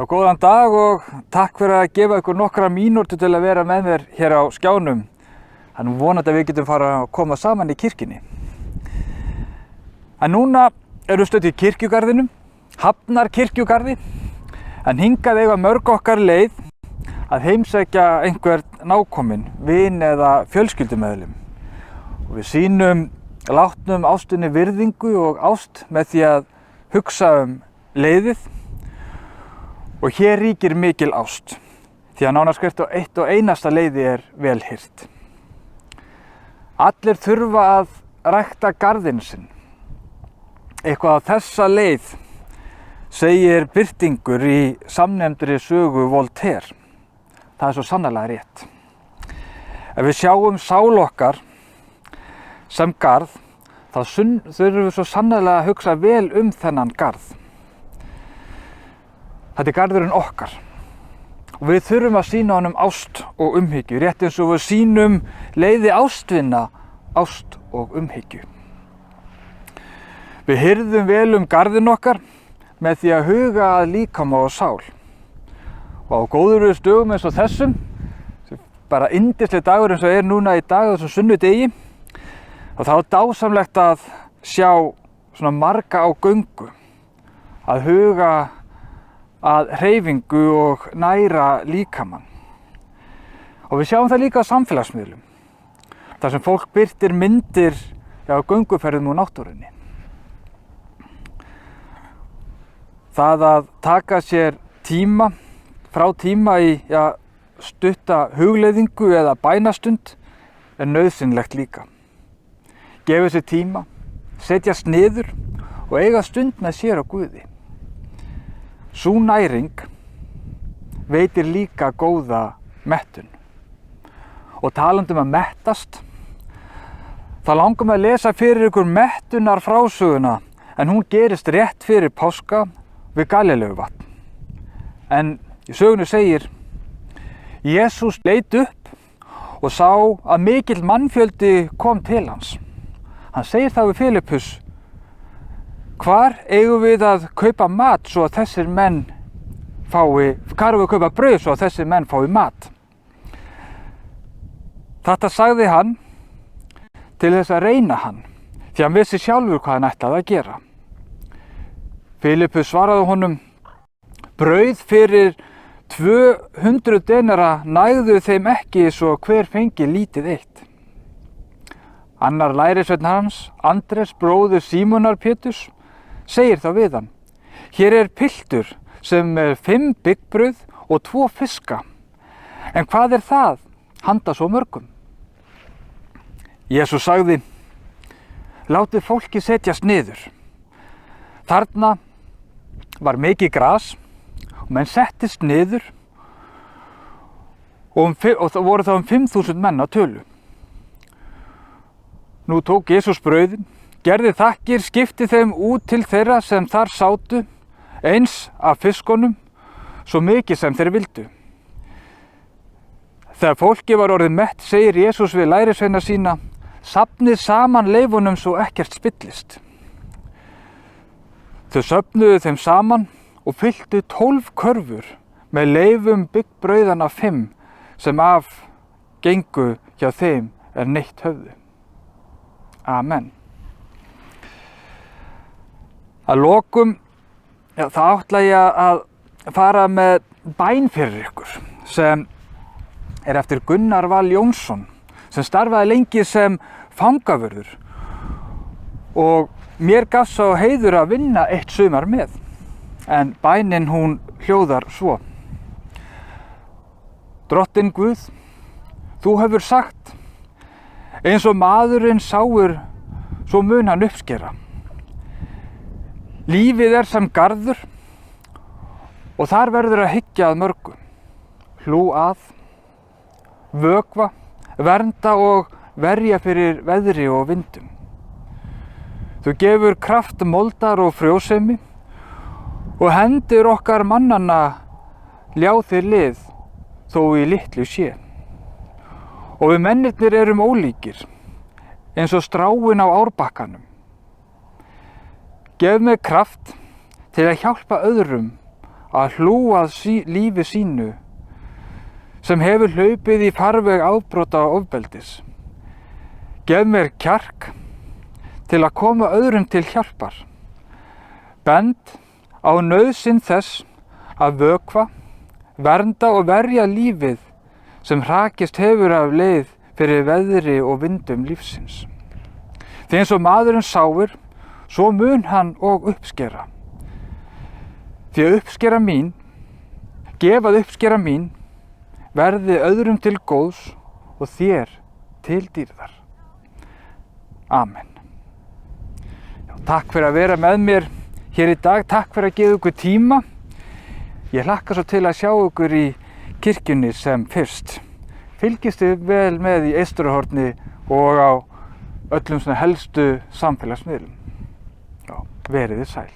Já, góðan dag og takk fyrir að gefa ykkur nokkra mínútur til að vera með mér hér á skjánum. Það er nú vonandi að við getum fara að koma saman í kirkjunni. En núna erum við stödd í kirkjugarðinum, Hafnarkirkjugarði, en hingað eiga mörg okkar leið að heimsækja einhvern nákominn, vin eða fjölskyldumeðlim. Og við sýnum látnum ástinni virðingu og ást með því að hugsa leiðið. Og hér ríkir mikil ást, því að nánast hvert og eitt og einasta leiði vel hirt. Allir þurfa að rækta garðinn sinn. Eitthvað á þessa leið segir Birtingur í samnefndri sögu Voltaire. Það svo sannarlega rétt. Ef við sjáum sál okkar sem garð, þá þurfum við svo sannarlega að hugsa vel þennan garð. Þetta er garðurinn okkar og við þurfum að sýna honum ást og umhyggju, rétt eins og við sýnum leiði ástvina, ást og umhyggju. Við hirðum vel garðinn okkar með því að huga að líkama og sál. Og á góðum dögum eins og þessum, bara yndisleg dagur eins og núna í dag, þessum sunnudegi, og þá er dásamlegt að sjá svona marga á göngu, að huga að hreyfingu og næra líkamann. Og við sjáum það líka á samfélagsmiðlum, þar sem fólk birtir myndir á gönguferðum úr náttúrunni. Það að taka sér tíma í stutta hugleiðingu eða bænastund er nauðsynlegt líka. Gefa sér tíma, setjast niður og eiga stund með sér og Guði. Sú næring veitir líka góða mettun. Og talandi að mettast, þá langar mig að lesa fyrir ykkur mettunar frásöguna, en hún gerist rétt fyrir páska við Galileuvatn. En í sögunni segir: Jesús leit upp og sá að mikill mannfjöldi kom til hans. Hann segir þá við Filippus: hvar eigum við að kaupa mat svo að þessir menn fái mat? Þetta sagði hann til þess að reyna hann, því hann vissi sjálfur hvað hann ætlaði að gera. Filippus svaraði honum: brauð fyrir 200 denara nægðu þeim ekki svo hver fengi lítið eitt. Annar lærisveinn hans, Andrés, bróðir Símonar Péturs, segir þá við hann: hér piltur sem 5 byggbrauð og 2 fiska, en hvað það handa svo mörgum? Jesús sagði: látið fólki setjast niður. Þarna var mikið gras og menn settist niður og það voru þá 5.000 menn á tölu. Nú tók Jesús brauðin, gerði þakkir, skipti þeim út til þeirra sem þar sátu, eins af fiskunum, svo mikið sem þeir vildu. Þegar fólki var orðið mett, segir Jesús við lærisveina sína: safnið saman leifunum svo ekkert spillist. Þau söfnuðu þeim saman og fylltu 12 körfur með leifum byggbrauðanna 5 sem af gengu hjá þeim neitt höfðu. Amen. Að lokum, þá ætla ég að fara með bæn fyrir ykkur sem eftir Gunnar Val Jónsson, sem starfaði lengi sem fangavörður og mér gafst sá heiður að vinna eitt sumar með. En bænin hún hljóðar svo: Drottinn Guð, þú hefur sagt: eins og maðurinn sáir, svo mun hann uppskera. Lífið sem garður og þar verður að hyggja að mörgu, hlúa að, vökva, vernda og verja fyrir veðri og vindum. Þú gefur kraft moldar og frjósemi og hendur okkar mannanna ljá þér lið þó í litlu sé. Og við mennirnir erum ólíkir, eins og stráin á árbakkanum. Gef mig kraft til að hjálpa öðrum að hlúa að lífi sínu sem hefur hlaupið í farveg afbrota og ofbeldis. Gef mér kjark til að koma öðrum til hjálpar. Bend á nauðsyn þess að vökva, vernda og verja lífið sem hrakist hefur af leið fyrir veðri og vindum lífsins. Því eins og maðurinn sáir, svo mun hann og uppskera. Því að uppskera mín, gefað uppskera mín, verði öðrum til góðs og þér til dýrðar. Amen. Takk fyrir að vera með mér hér í dag, takk fyrir að gefa ykkur tíma. Ég hlakka svo til að sjá ykkur í kirkjunni sem fyrst. Fylgist þið vel með í Eysturahorni og á öllum svona helstu samfélagsmiðlum. Já, verið þið sæl.